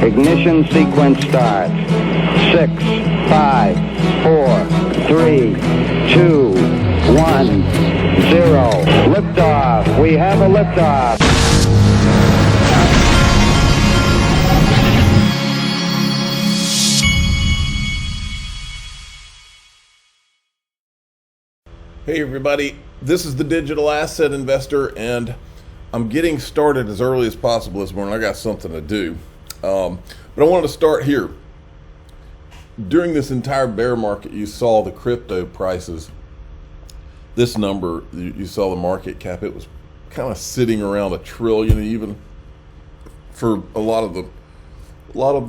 Ignition sequence starts. 6, 5, 4, 3, 2, 1, 0. Liftoff. We have a liftoff. Hey everybody, this is the Digital Asset Investor, and I'm getting started as early as possible this morning. I got something to do, but I wanted to start here. During this entire bear market, you saw the crypto prices. This number, you saw the market cap. It was kind of sitting around $1 trillion, even for a lot of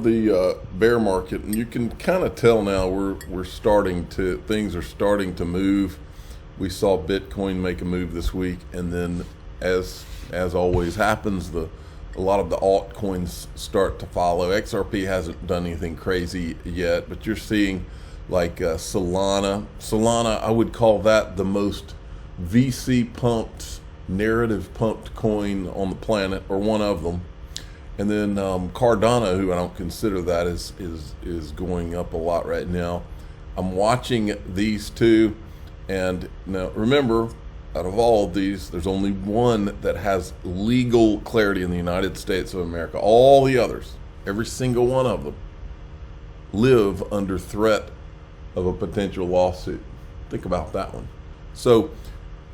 the bear market, and you can kind of tell now things are starting to move. We saw Bitcoin make a move this week, and then as always happens, a lot of the altcoins start to follow. XRP hasn't done anything crazy yet, but you're seeing like Solana. Solana, I would call that the most VC pumped, narrative pumped coin on the planet, or one of them. And then Cardano, who I don't consider that, is going up a lot right now. I'm watching these two. And now remember, out of all of these, there's only one that has legal clarity in the United States of America. All the others, every single one of them, live under threat of a potential lawsuit. Think about that one. So,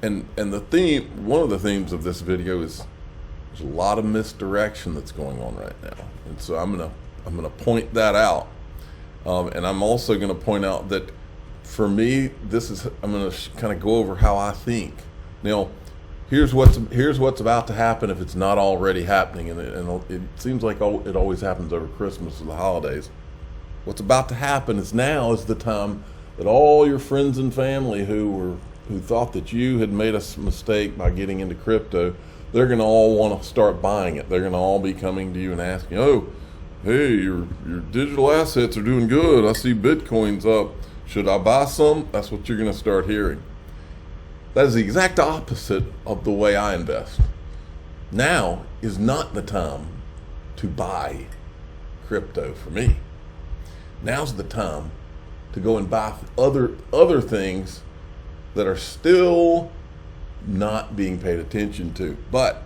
and one of the themes of this video is there's a lot of misdirection that's going on right now. And so I'm gonna point that out. And I'm also gonna point out that for me, I'm going to kind of go over how I think. Now, here's what's about to happen if it's not already happening, and it seems like it always happens over Christmas or the holidays. What's about to happen is now is the time that all your friends and family who thought that you had made a mistake by getting into crypto, they're going to all want to start buying it. They're going to all be coming to you and asking, "Oh, hey, your digital assets are doing good. I see Bitcoin's up. Should I buy some?" That's what you're going to start hearing. That is the exact opposite of the way I invest. Now is not the time to buy crypto for me. Now's the time to go and buy other things that are still not being paid attention to. But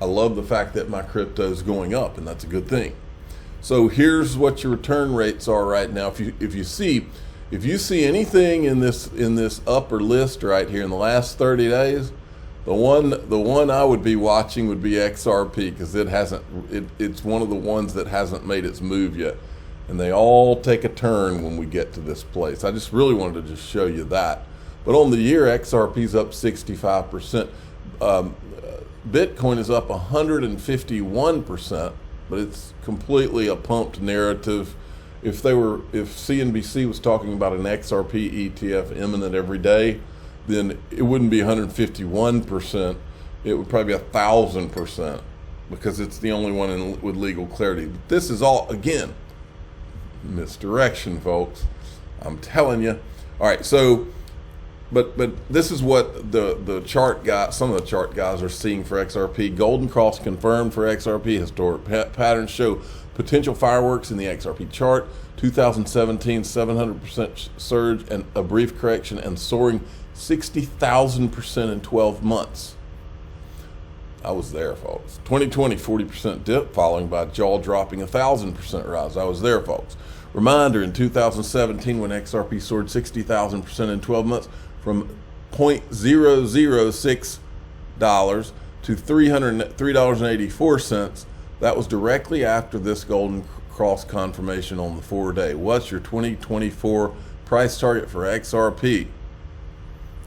I love the fact that my crypto is going up, and that's a good thing. So here's what your return rates are right now. If you see anything in this upper list right here in the last 30 days, the one I would be watching would be XRP, because it's one of the ones that hasn't made its move yet, and they all take a turn when we get to this place. I just really wanted to just show you that. But on the year, XRP's up 65%. Bitcoin is up 151%, but it's completely a pumped narrative. If CNBC was talking about an XRP ETF imminent every day, then it wouldn't be 151%. It would probably be 1,000%, because it's the only one with legal clarity. But this is all, again, misdirection, folks. I'm telling you. All right, so, but this is what some of the chart guys are seeing for XRP. Golden Cross confirmed for XRP. Historic patterns show potential fireworks in the XRP chart. 2017, 700% surge and a brief correction, and soaring 60,000% in 12 months. I was there, folks. 2020, 40% dip, following by jaw-dropping 1,000% rise. I was there, folks. Reminder, in 2017, when XRP soared 60,000% in 12 months, from $0.006 to $303.84, that was directly after this golden cross confirmation on the 4-day. What's your 2024 price target for XRP?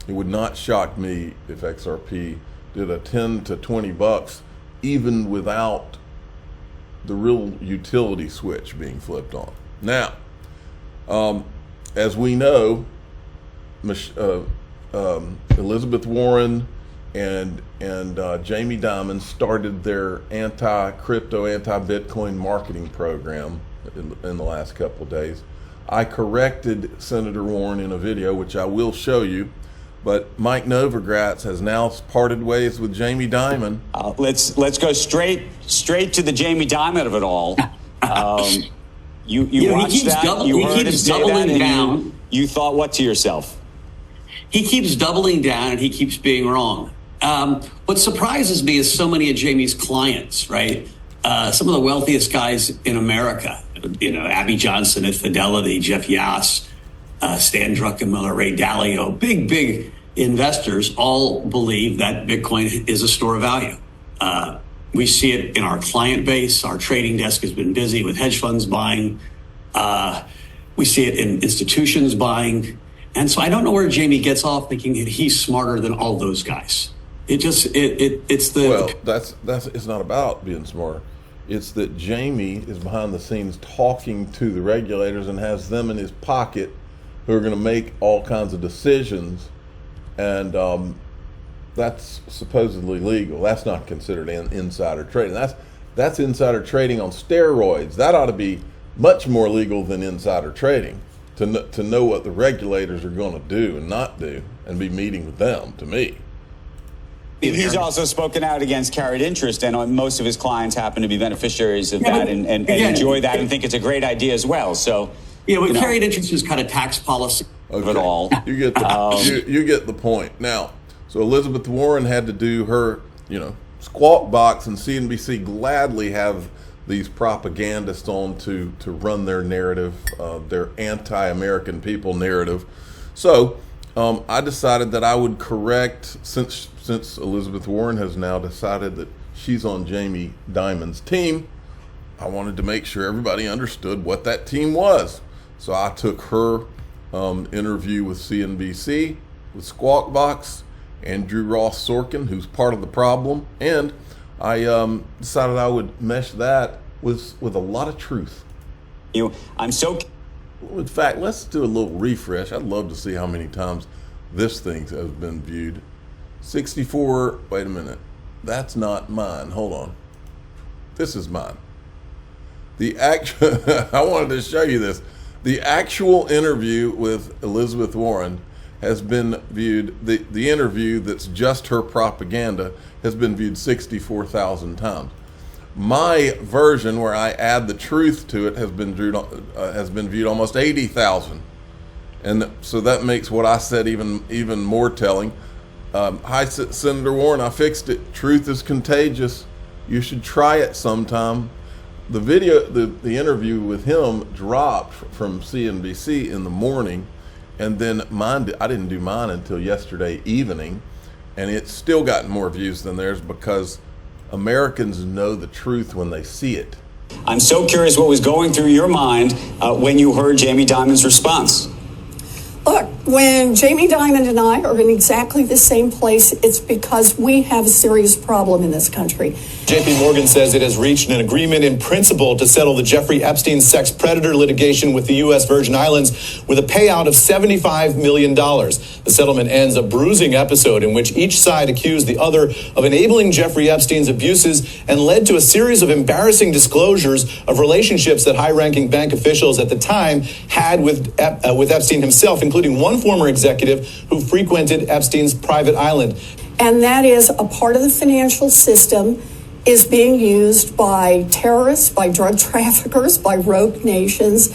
It would not shock me if XRP did a 10 to 20 bucks, even without the real utility switch being flipped on. Now, as we know, Elizabeth Warren and Jamie Dimon started their anti-crypto, anti-Bitcoin marketing program in the last couple of days. I corrected Senator Warren in a video, which I will show you, but Mike Novogratz has now parted ways with Jamie Dimon. Let's go straight to the Jamie Dimon of it all. You watched that. You heard him say that, and you thought what to yourself? He keeps doubling down and he keeps being wrong. What surprises me is so many of Jamie's clients, right? Some of the wealthiest guys in America, Abby Johnson at Fidelity, Jeff Yass, Stan Druckenmiller, Ray Dalio, big investors all believe that Bitcoin is a store of value. We see it in our client base. Our trading desk has been busy with hedge funds buying. We see it in institutions buying. And so I don't know where Jamie gets off thinking that he's smarter than all those guys. It's not about being smart. It's that Jamie is behind the scenes talking to the regulators and has them in his pocket who are going to make all kinds of decisions, and that's supposedly legal. That's not considered insider trading. That's insider trading on steroids. That ought to be much more legal than insider trading. To know what the regulators are going to do and not do, and be meeting with them, to me. He's also spoken out against carried interest, and most of his clients happen to be beneficiaries of that and enjoy that and think it's a great idea as well. So, carried interest is kind of tax policy of it all. You get you get the point. Now, so Elizabeth Warren had to do her, squawk box, and CNBC gladly have these propagandists on to run their narrative, their anti-American people narrative. So I decided that I would correct, since Elizabeth Warren has now decided that she's on Jamie Dimon's team, I wanted to make sure everybody understood what that team was. So I took her interview with CNBC, with Squawk Box, Andrew Ross Sorkin, who's part of the problem, and I decided I would mesh that with a lot of truth. In fact, let's do a little refresh. I'd love to see how many times this thing has been viewed. 64, wait a minute. That's not mine. Hold on. This is mine. I wanted to show you this. The actual interview with Elizabeth Warren has been viewed, the interview that's just her propaganda has been viewed 64,000 times. My version, where I add the truth to it, has been viewed almost 80,000. And so that makes what I said even more telling. Hi, Senator Warren, I fixed it. Truth is contagious. You should try it sometime. The video, the interview with him dropped from CNBC in the morning, and then mine, I didn't do mine until yesterday evening, and it's still gotten more views than theirs because Americans know the truth when they see it. I'm so curious what was going through your mind when you heard Jamie Dimon's response. Look, when Jamie Dimon and I are in exactly the same place, it's because we have a serious problem in this country. JP Morgan says it has reached an agreement in principle to settle the Jeffrey Epstein sex predator litigation with the U.S. Virgin Islands with a payout of $75 million. The settlement ends a bruising episode in which each side accused the other of enabling Jeffrey Epstein's abuses and led to a series of embarrassing disclosures of relationships that high-ranking bank officials at the time had with Epstein himself, including one former executive who frequented Epstein's private island. And that is a part of the financial system is being used by terrorists, by drug traffickers, by rogue nations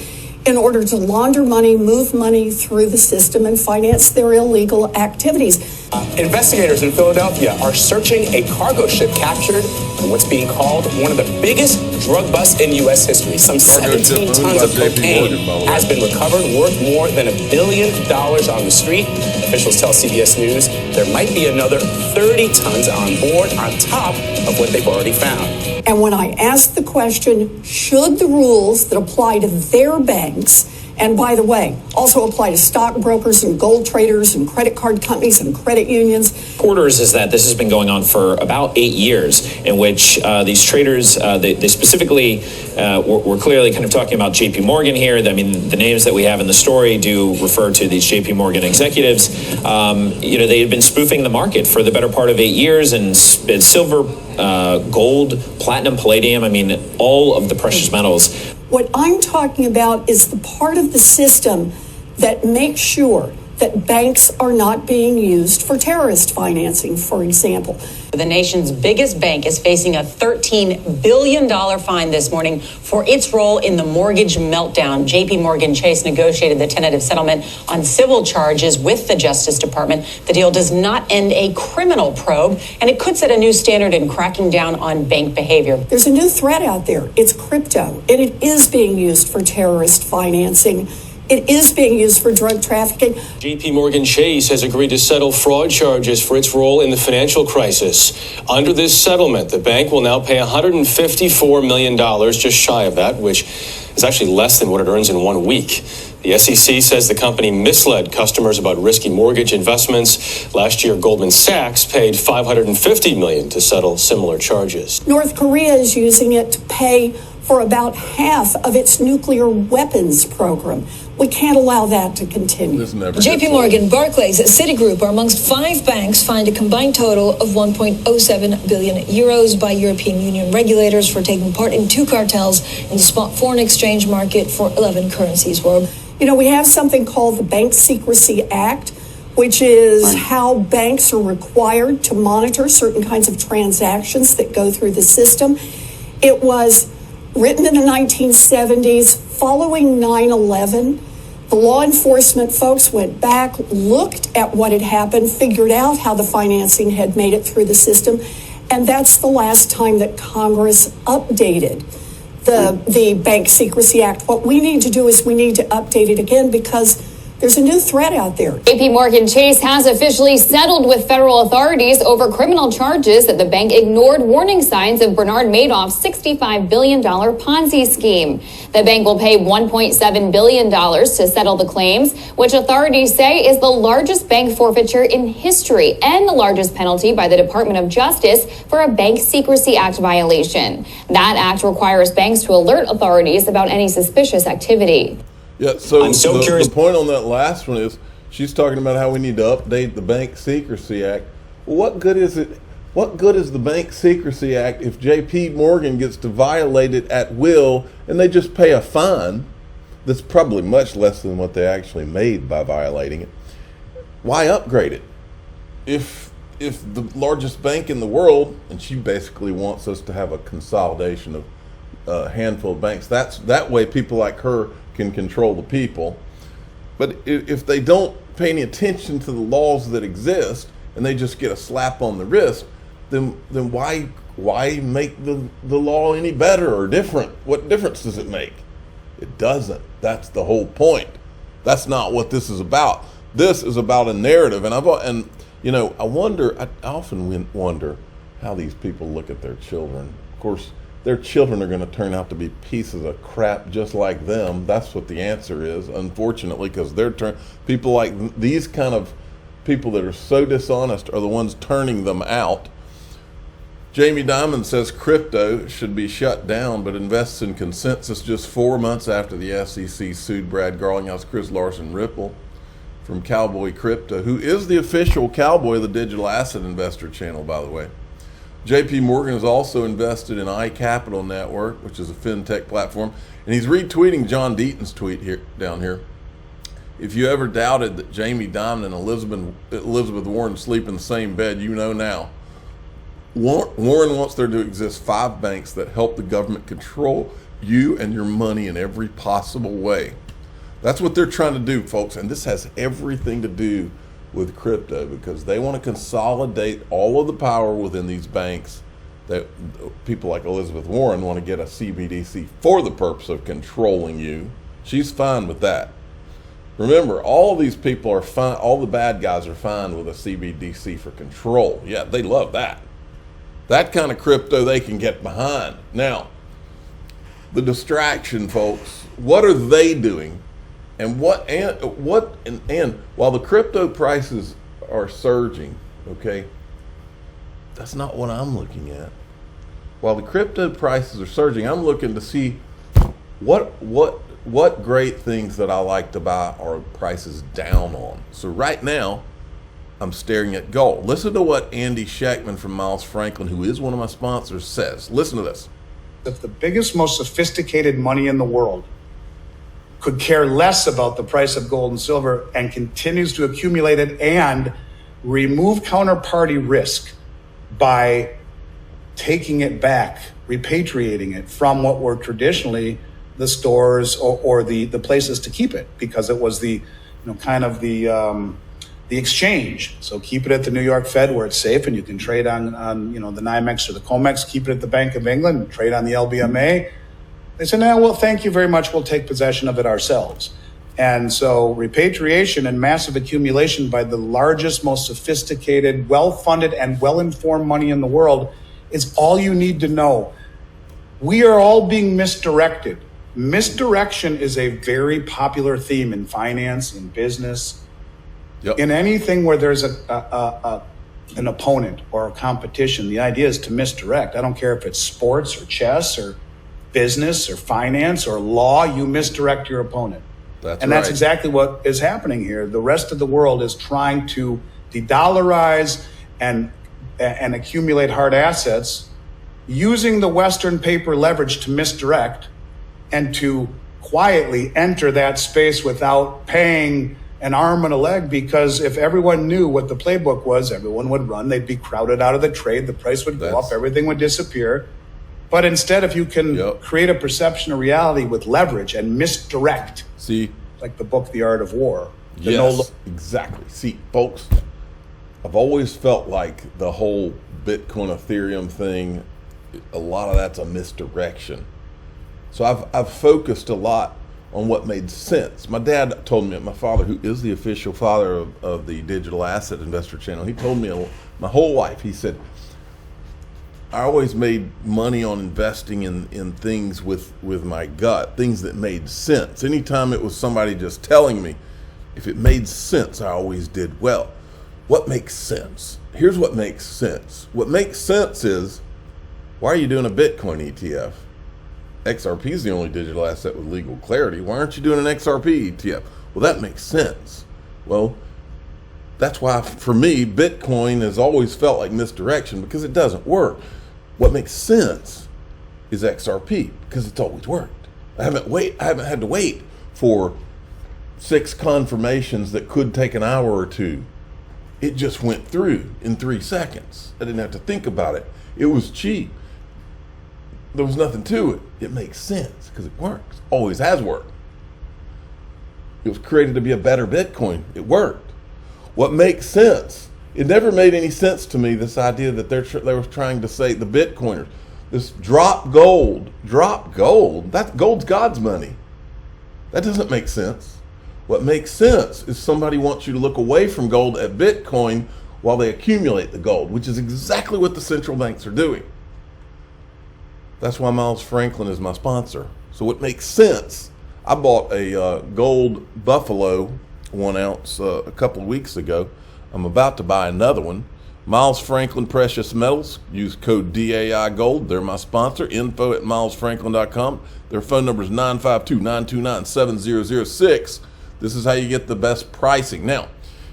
in order to launder money, move money through the system and finance their illegal activities. Investigators in Philadelphia are searching a cargo ship captured in what's being called one of the biggest drug busts in U.S. history. Some 17 tons of cocaine has been recovered, worth more than $1 billion on the street. Officials tell CBS News there might be another 30 tons on board on top of what they've already found. And when I asked the question, should the rules that apply to their banks, and by the way, also apply to stockbrokers and gold traders and credit card companies and credit unions. Quarters is that this has been going on for about 8 years, in which these traders, they specifically, we're clearly kind of talking about JP Morgan here. I mean, the names that we have in the story do refer to these JP Morgan executives. They had been spoofing the market for the better part of 8 years, and silver, gold, platinum, palladium, I mean, all of the precious metals. What I'm talking about is the part of the system that makes sure that banks are not being used for terrorist financing, for example. The nation's biggest bank is facing a $13 billion fine this morning for its role in the mortgage meltdown. JP Morgan Chase negotiated the tentative settlement on civil charges with the Justice Department. The deal does not end a criminal probe, and it could set a new standard in cracking down on bank behavior. There's a new threat out there. It's crypto, and it is being used for terrorist financing. It is being used for drug trafficking. JP Morgan Chase has agreed to settle fraud charges for its role in the financial crisis. Under this settlement, the bank will now pay $154 million, just shy of that, which is actually less than what it earns in 1 week. The SEC says the company misled customers about risky mortgage investments. Last year, Goldman Sachs paid $550 million to settle similar charges. North Korea is using it to pay for about half of its nuclear weapons program. We can't allow that to continue. JP Morgan, Barclays, Citigroup are amongst 5 banks fined a combined total of 1.07 billion euros by European Union regulators for taking part in 2 cartels in the spot foreign exchange market for 11 currencies. Well, you know, we have something called the Bank Secrecy Act, which is how banks are required to monitor certain kinds of transactions that go through the system. It was written in the 1970s, following 9/11. The law enforcement folks went back, looked at what had happened, figured out how the financing had made it through the system, and that's the last time that Congress updated the Bank Secrecy Act. What we need to do is we need to update it again because there's a new threat out there. JP Morgan Chase has officially settled with federal authorities over criminal charges that the bank ignored warning signs of Bernard Madoff's $65 billion Ponzi scheme. The bank will pay $1.7 billion to settle the claims, which authorities say is the largest bank forfeiture in history and the largest penalty by the Department of Justice for a Bank Secrecy Act violation. That act requires banks to alert authorities about any suspicious activity. Yeah, so, I'm so curious. The point on that last one is she's talking about how we need to update the Bank Secrecy Act. Well, what good is it? What good is the Bank Secrecy Act if JP Morgan gets to violate it at will and they just pay a fine that's probably much less than what they actually made by violating it? Why upgrade it? If the largest bank in the world, and she basically wants us to have a consolidation of a handful of banks, that way people like her can control the people. But if they don't pay any attention to the laws that exist and they just get a slap on the wrist, then why make the law any better or different? What difference does it make? It doesn't. That's the whole point. That's not what this is about. This is about a narrative, and I often wonder how these people look at their children. Of course, their children are going to turn out to be pieces of crap just like them. That's what the answer is, unfortunately, because people like these kind of people that are so dishonest are the ones turning them out. Jamie Dimon says crypto should be shut down, but invests in Consensus just 4 months after the SEC sued Brad Garlinghouse, Chris Larson, Ripple from Cowboy Crypto, who is the official cowboy of the Digital Asset Investor channel, by the way. JP Morgan has also invested in iCapital Network, which is a fintech platform, and he's retweeting John Deaton's tweet down here. If you ever doubted that Jamie Dimon and Elizabeth Warren sleep in the same bed, you know now. Warren wants there to exist 5 banks that help the government control you and your money in every possible way. That's what they're trying to do, folks, and this has everything to do with crypto because they want to consolidate all of the power within these banks. That people like Elizabeth Warren want to get a CBDC for the purpose of controlling you. She's fine with that. Remember, all of these people are fine, all the bad guys are fine with a CBDC for control. Yeah, they love that. That kind of crypto they can get behind. Now, the distraction, folks, what are they doing? And while the crypto prices are surging, okay, that's not what I'm looking at. While the crypto prices are surging, I'm looking to see what great things that I like to buy are prices down on. So right now, I'm staring at gold. Listen to what Andy Shackman from Miles Franklin, who is one of my sponsors, says. Listen to this. If the biggest, most sophisticated money in the world could care less about the price of gold and silver and continues to accumulate it and remove counterparty risk by taking it back, repatriating it from what were traditionally the stores or the places to keep it, because it was the exchange. So keep it at the New York Fed where it's safe and you can trade on the NYMEX or the COMEX. Keep it at the Bank of England and trade on the LBMA. They said, no, well, thank you very much. We'll take possession of it ourselves. And so repatriation and massive accumulation by the largest, most sophisticated, well-funded, and well-informed money in the world is all you need to know. We are all being misdirected. Misdirection is a very popular theme in finance, in business, in anything where there's an opponent or a competition. The idea is to misdirect. I don't care if it's sports or chess or business or finance or law, you misdirect your opponent. That's exactly what is happening here. The rest of the world is trying to de-dollarize and accumulate hard assets using the Western paper leverage to misdirect and to quietly enter that space without paying an arm and a leg, because if everyone knew what the playbook was, everyone would run, they'd be crowded out of the trade, the price would go up, everything would disappear. But instead, if you can create a perception of reality with leverage and misdirect, like the book, The Art of War. Exactly. See, folks, I've always felt like the whole Bitcoin, Ethereum thing, a lot of that's a misdirection. So I've focused a lot on what made sense. My dad told me, my father, who is the official father of the Digital Asset Investor channel, he told me my whole life, he said, I always made money on investing in things with my gut, things that made sense. Anytime it was somebody just telling me, if it made sense, I always did well. What makes sense? Here's what makes sense. What makes sense is, why are you doing a Bitcoin ETF? XRP is the only digital asset with legal clarity. Why aren't you doing an XRP ETF? Well, that makes sense. Well, that's why, for me, Bitcoin has always felt like misdirection, because it doesn't work. What makes sense is XRP, because it's always worked. I haven't had to wait for 6 confirmations that could take an hour or two. It just went through in 3 seconds. I didn't have to think about it. It was cheap. There was nothing to it. It makes sense because it works. Always has worked. It was created to be a better Bitcoin. It worked. What makes sense? It never made any sense to me, this idea that they were trying to say, the Bitcoiners, this drop gold. Gold's God's money. That doesn't make sense. What makes sense is somebody wants you to look away from gold at Bitcoin while they accumulate the gold, which is exactly what the central banks are doing. That's why Miles Franklin is my sponsor. So what makes sense, I bought a gold Buffalo 1 ounce a couple of weeks ago. I'm about to buy another one. Miles Franklin Precious Metals. Use code DAI Gold. They're my sponsor. info@milesfranklin.com. Their phone number is 952-929-7006. This is how you get the best pricing. Now,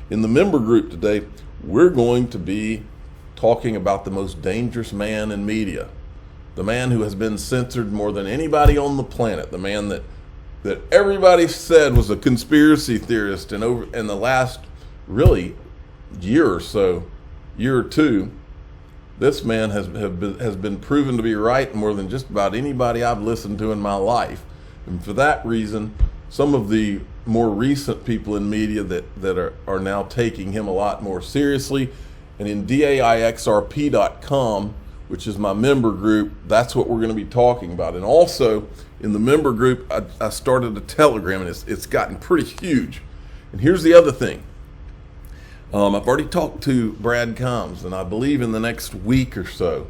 in the member group today, we're going to be talking about the most dangerous man in media. The man who has been censored more than anybody on the planet. The man that everybody said was a conspiracy theorist. And in the last, really, year or two, this man has been proven to be right more than just about anybody I've listened to in my life. And for that reason, some of the more recent people in media that are now taking him a lot more seriously. And in DAIXRP.com, which is my member group, that's what we're going to be talking about. And also in the member group, I started a Telegram, and it's gotten pretty huge. And here's the other thing. I've already talked to Brad Combs, and I believe in the next week or so,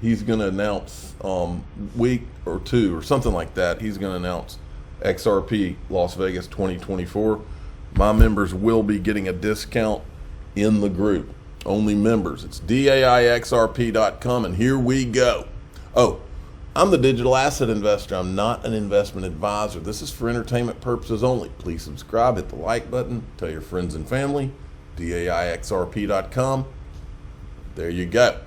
he's going to announce, week or two or something like that, he's going to announce XRP Las Vegas 2024. My members will be getting a discount in the group. Only members. It's DAIXRP.com, and here we go. Oh, I'm the digital asset investor. I'm not an investment advisor. This is for entertainment purposes only. Please subscribe, hit the like button, tell your friends and family. DAIXRP.com. There you go.